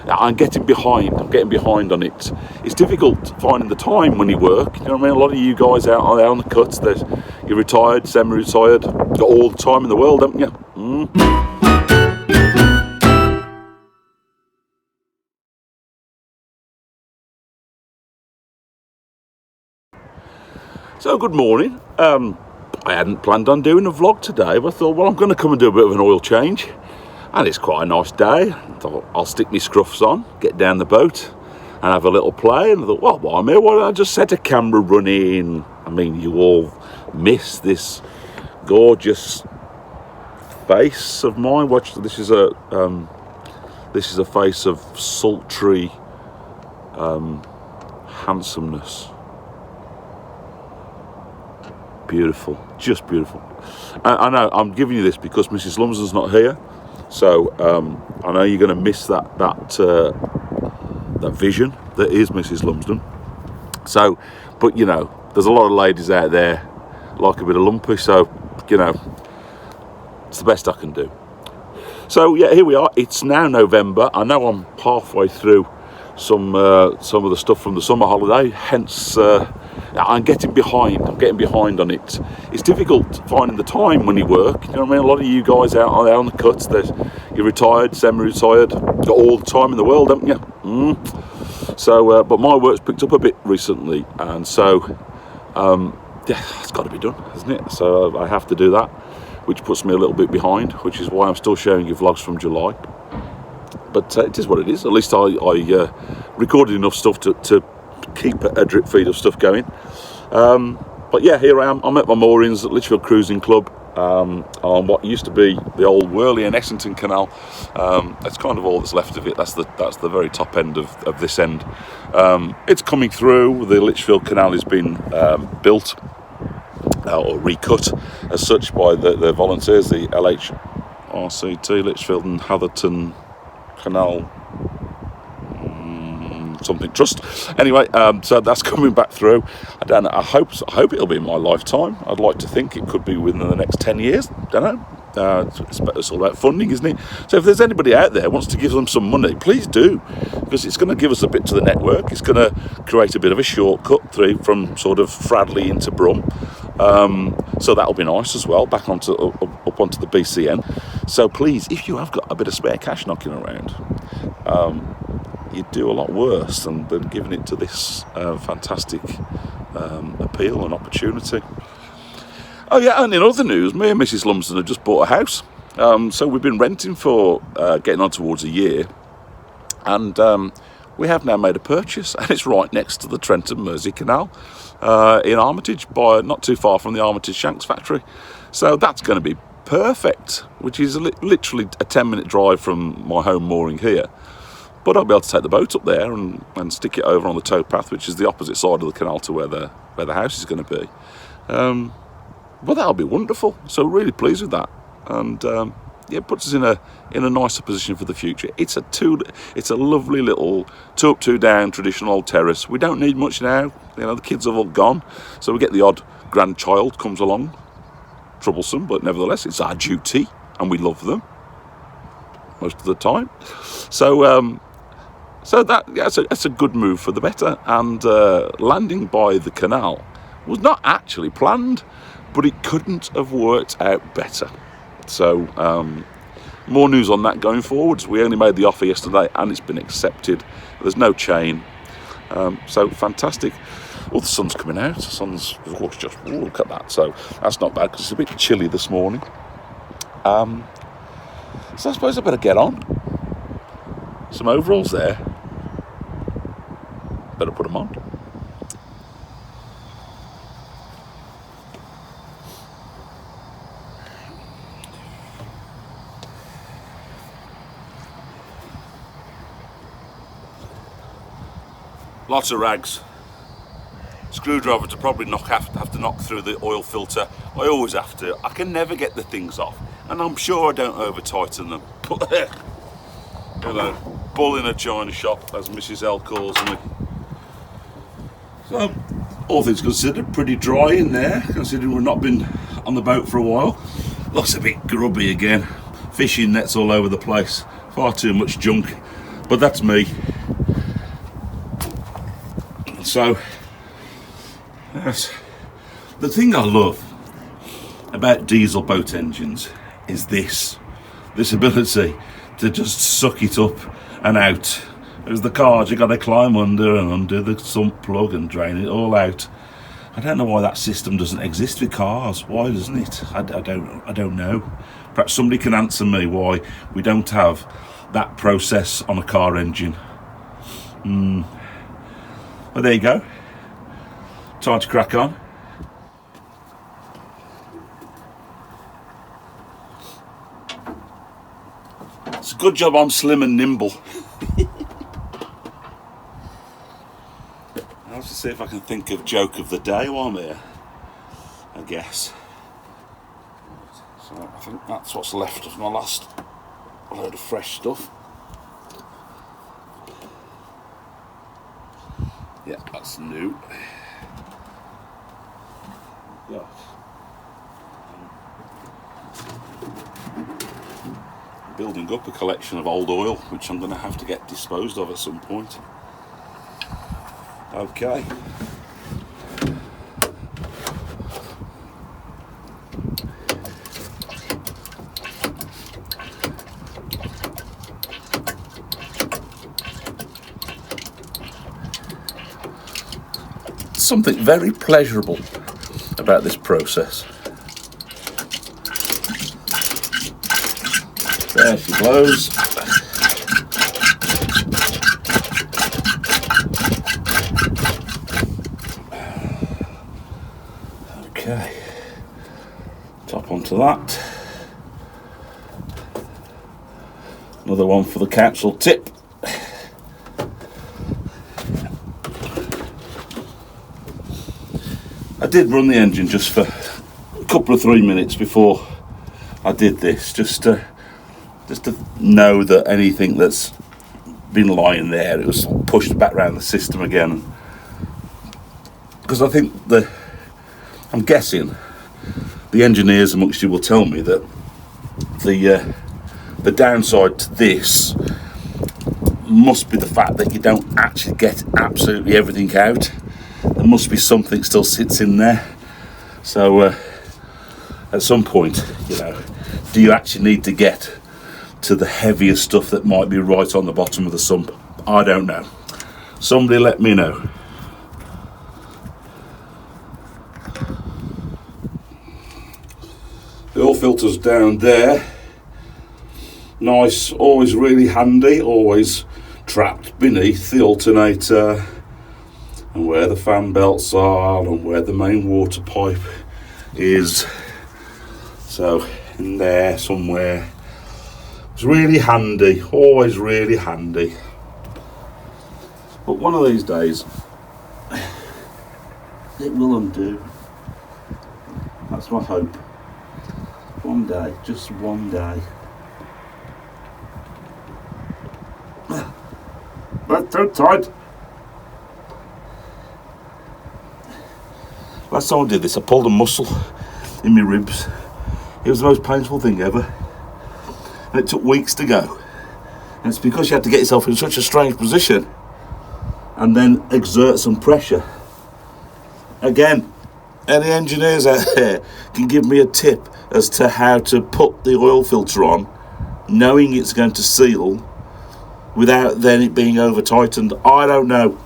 I'm getting behind. I'm getting behind on it. It's difficult finding the time when you work. You know what I mean? A lot of you guys out there on the cuts, you're retired, semi-retired, got all the time in the world, haven't you? So good morning. I hadn't planned on doing a vlog today, but I thought, well, I'm going to come and do a bit of an oil change. And it's quite a nice day. I thought I'll stick my scruffs on, get down the boat and have a little play. And I thought, well, while I'm here, why don't I just set a camera running? I mean, you all miss this gorgeous face of mine. Watch, this is a face of sultry handsomeness. Beautiful, just beautiful. I know I'm giving you this because Mrs. Lumsden's not here, so I know you're going to miss that vision that is Mrs. Lumsden. So, but you know, there's a lot of ladies out there like a bit of Lumpy, so you know, it's the best I can do. So yeah, here we are. It's now November. I know I'm halfway through some of the stuff from the summer holiday, hence I'm getting behind. I'm getting behind on it. It's difficult finding the time when you work. You know what I mean? A lot of you guys out there on the cuts, you're retired, semi-retired, got all the time in the world, haven't you? So, but my work's picked up a bit recently, and so yeah, it's got to be done, hasn't it? So I have to do that, which puts me a little bit behind, which is why I'm still showing you vlogs from July. But it is what it is. At least I recorded enough stuff to keep a drip feed of stuff going. But yeah, here I am. I'm at my moorings at Lichfield Cruising Club on what used to be the old Worley and Essington Canal. That's kind of all that's left of it. That's the very top end of this end. It's coming through. The Lichfield Canal has been built or recut as such by the volunteers, the LHRCT, Lichfield and Hatherton Canal something trust. Anyway, so that's coming back through. I don't know. I hope it'll be in my lifetime. I'd like to think it could be within the next 10 years. Don't know. It's all about funding, isn't it? So if there's anybody out there who wants to give them some money, please do, because it's going to give us a bit to the network. It's going to create a bit of a shortcut through from sort of Fradley into Brum. So that'll be nice as well, back onto up onto the BCN. So please, if you have got a bit of spare cash knocking around, you'd do a lot worse than giving it to this fantastic appeal and opportunity. Oh yeah, and in other news, me and Mrs. Lumsden have just bought a house. So we've been renting for getting on towards a year, and we have now made a purchase, and it's right next to the Trent and Mersey Canal in Armitage, not too far from the Armitage Shanks factory. So that's going to be perfect, which is literally a 10-minute drive from my home mooring here. But I'll be able to take the boat up there and stick it over on the towpath, which is the opposite side of the canal to where the house is going to be. Well, that'll be wonderful. So really pleased with that, and yeah, it puts us in a nicer position for the future. It's a lovely little 2 up 2 down traditional old terrace. We don't need much now. You know, the kids have all gone, so we get the odd grandchild comes along. Troublesome, but nevertheless, it's our duty, and we love them most of the time. So. So that's a good move for the better, and landing by the canal was not actually planned, but it couldn't have worked out better. So more news on that going forwards. We only made the offer yesterday and it's been accepted. There's no chain, so fantastic. Oh, the sun's coming out. The sun's just, look at that. So that's not bad because it's a bit chilly this morning. So I suppose I better get on. Some overalls there. Better put them on. Lots of rags. Screwdriver to probably have to knock through the oil filter. I always have to. I can never get the things off, and I'm sure I don't over tighten them. You know, bull in a china shop, as Mrs. L calls me. So, all things considered, pretty dry in there, considering we've not been on the boat for a while. Looks a bit grubby again. Fishing nets all over the place. Far too much junk. But that's me. So, yes. The thing I love about diesel boat engines is this ability to just suck it up and out. As the cars, you got to climb under and undo the sump plug and drain it all out. I don't know why that system doesn't exist with cars. Why doesn't it? I don't know. Perhaps somebody can answer me why we don't have that process on a car engine. Well, there you go. Time to crack on. It's a good job I'm slim and nimble. I'll have to see if I can think of joke of the day while I'm here, I guess. So I think that's what's left of my last load of fresh stuff. Yeah, that's new. Yeah. Building up a collection of old oil, which I'm going to have to get disposed of at some point. Okay. Something very pleasurable about this process. There she blows. Okay, top onto that. Another one for the council tip. I did run the engine just for a couple of 3 minutes before I did this, just to know that anything that's been lying there, it was pushed back around the system again. Because I think I'm guessing the engineers amongst you will tell me that the downside to this must be the fact that you don't actually get absolutely everything out. There must be something still sits in there. So at some point, do you actually need to get to the heavier stuff that might be right on the bottom of the sump? I don't know. Somebody let me know. The oil filter's down there. Nice, always really handy, always trapped beneath the alternator and where the fan belts are and where the main water pipe is. So in there somewhere. It's really handy, always really handy. But one of these days, it will undo. That's my hope. One day, just one day. That's too tight. Last time I did this, I pulled a muscle in my ribs. It was the most painful thing ever. And it took weeks to go. And it's because you had to get yourself in such a strange position and then exert some pressure. Again, any engineers out there can give me a tip as to how to put the oil filter on, knowing it's going to seal without then it being over tightened. I don't know.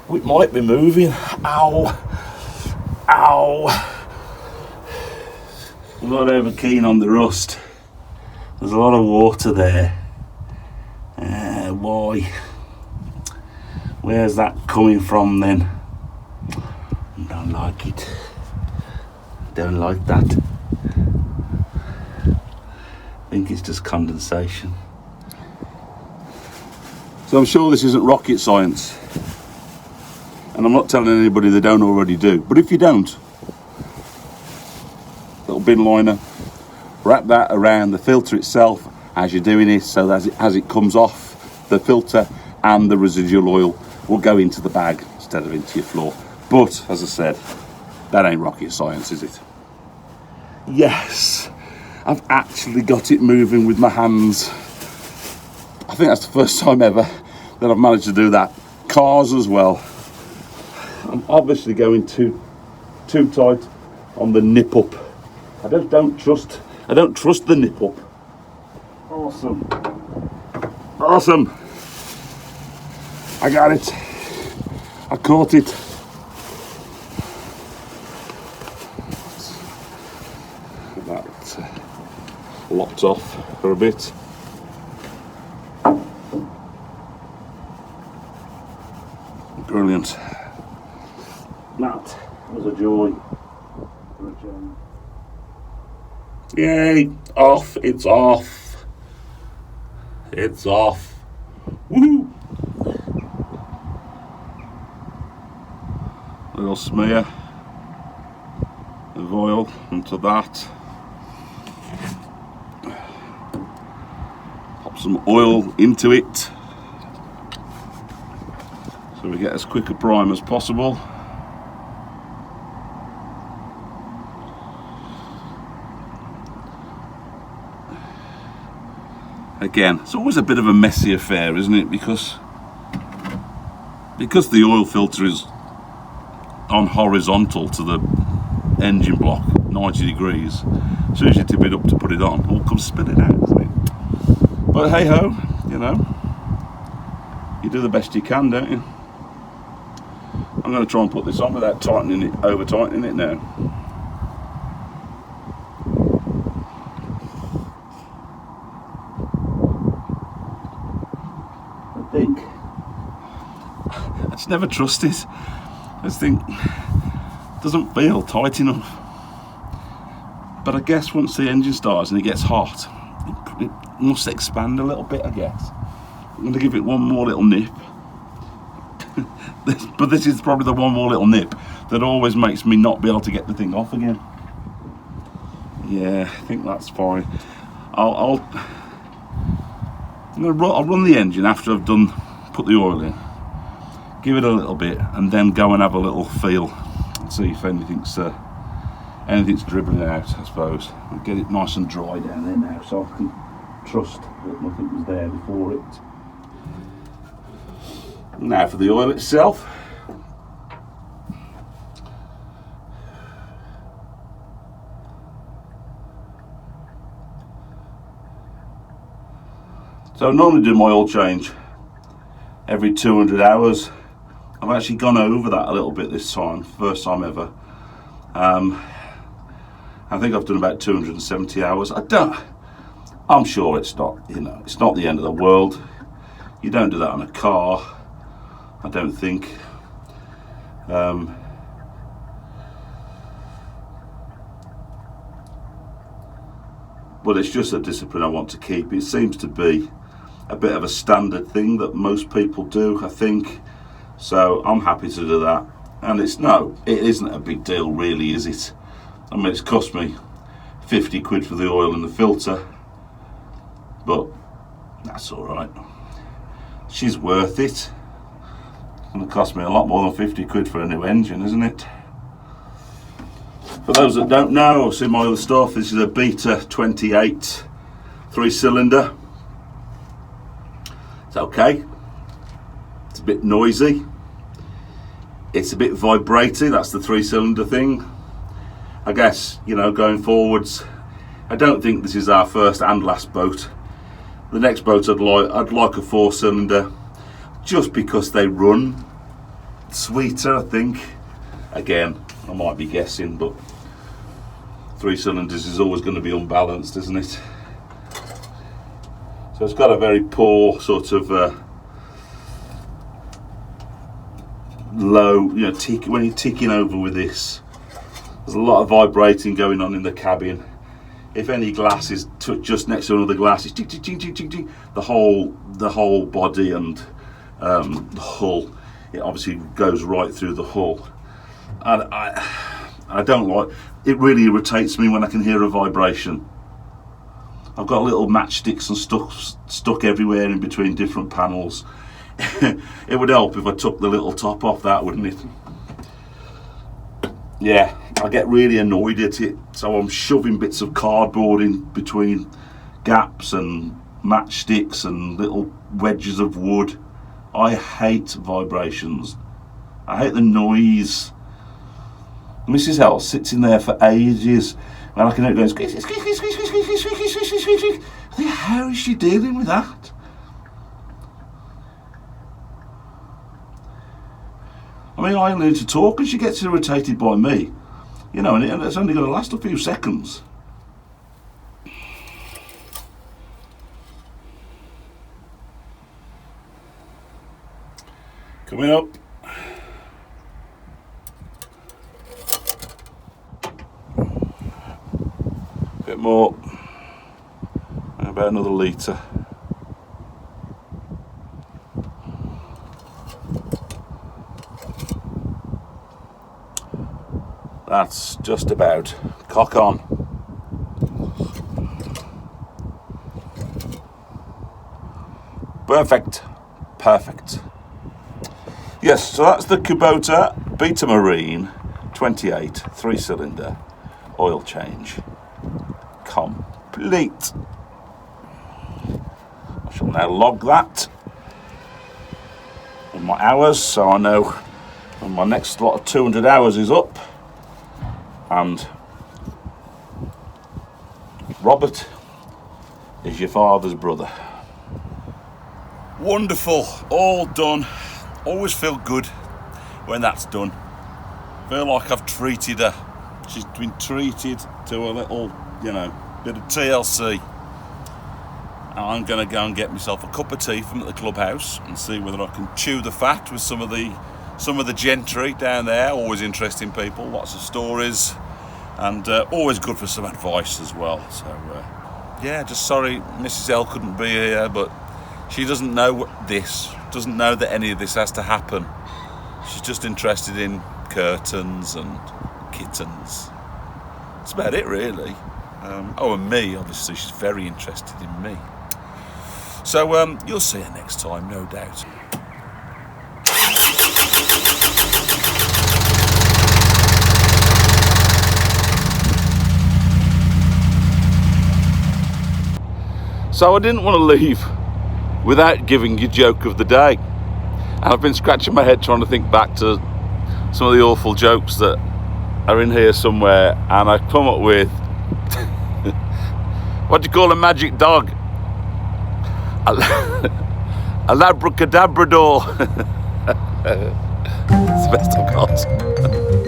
It might be moving. Ow. I'm not over keen on the rust. There's a lot of water there. Why? Where's that coming from then? Don't like it. Don't like that. I think it's just condensation. So I'm sure this isn't rocket science. And I'm not telling anybody they don't already do. But if you don't, little bin liner, wrap that around the filter itself as you're doing it, so that as it comes off the filter and the residual oil will go into the bag instead of into your floor. But as I said, that ain't rocket science, is it? Yes, I've actually got it moving with my hands. I think that's the first time ever that I've managed to do that. Cars as well. I'm obviously going too tight on the nip up. I don't trust the nip up. Awesome. I got it. I caught it. That locked off for a bit. Brilliant. That was a joy. Yay! Off! It's off! It's off! Woohoo! Little smear of oil into that. Pop some oil into it so we get as quick a prime as possible. Again, it's always a bit of a messy affair, isn't it? Because the oil filter is on horizontal to the engine block, 90 degrees. As soon as you tip it up to put it on, it all comes spinning out, isn't it? But hey ho, you know, you do the best you can, don't you? I'm going to try and put this on without over tightening it now. I just never trust it. I just think it doesn't feel tight enough. But I guess once the engine starts and it gets hot, it must expand a little bit, I guess. I'm going to give it one more little nip. But this is probably the one more little nip that always makes me not be able to get the thing off again. Yeah, I think that's fine. I'll run the engine after I've put the oil in, give it a little bit, and then go and have a little feel and see if anything's dribbling out, I suppose. I'll get it nice and dry down there now, so I can trust that nothing was there before it. Now for the oil itself. So I normally do my oil change every 200 hours. I've actually gone over that a little bit this time, first time ever. I think I've done about 270 hours. I'm sure it's not, it's not the end of the world. You don't do that on a car, I don't think. But it's just a discipline I want to keep. It seems to be a bit of a standard thing that most people do, I think. So I'm happy to do that. And it isn't a big deal really, is it? I mean, it's cost me 50 quid for the oil and the filter, but that's all right. She's worth it. It's going to cost me a lot more than 50 quid for a new engine, isn't it? For those that don't know or see my other stuff, this is a Beta 28 3-cylinder. It's okay. It's a bit noisy. It's a bit vibrating. That's the 3-cylinder thing. I guess, going forwards, I don't think this is our first and last boat. The next boat I'd like a 4-cylinder, just because they run sweeter, I think. Again, I might be guessing, but 3 cylinders is always going to be unbalanced, isn't it? So it's got a very poor sort of low, tick when you're ticking over with this. There's a lot of vibrating going on in the cabin. If any glass is just next to another glass, it's tick, tick, tick, tick, tick, tick. The whole body and the hull, it obviously goes right through the hull. And I don't like. It really irritates me when I can hear a vibration. I've got little matchsticks and stuck everywhere in between different panels. It would help if I took the little top off that, wouldn't it? yeah, I get really annoyed at it, so I'm shoving bits of cardboard in between gaps and matchsticks and little wedges of wood. I hate vibrations. I hate the noise. Mrs. L sits in there for ages, and I can hear it going squeak, squeak, squeak, squeak, squeak, squeak, squeak, squeak, squeak, squeak, squeak. I think, how is she dealing with that? I mean, I learn to talk and she gets irritated by me. You know, and it's only going to last a few seconds. Coming up. Bit more. About another litre. That's just about. Cock on. Perfect. Perfect. Yes, so that's the Kubota Beta Marine 28 3-cylinder oil change. Complete. I shall now log that in my hours, so I know when my next lot of 200 hours is up. And Robert is your father's brother. Wonderful, all done. Always feel good when that's done. Feel like I've treated her. She's been treated to a little, you know, bit of TLC. And I'm going to go and get myself a cup of tea from the clubhouse and see whether I can chew the fat with some of the gentry down there. Always interesting people, lots of stories, and always good for some advice as well. So yeah, just sorry Mrs. L couldn't be here, but she doesn't know this, doesn't know that any of this has to happen. She's just interested in curtains and kittens. That's about it, really. Oh, and me, obviously, she's very interested in me. So you'll see her next time, no doubt. So I didn't want to leave without giving you joke of the day. And I've been scratching my head trying to think back to some of the awful jokes that are in here somewhere, and I've come up with what do you call a magic dog? A labracadabrador. It's the best I've got.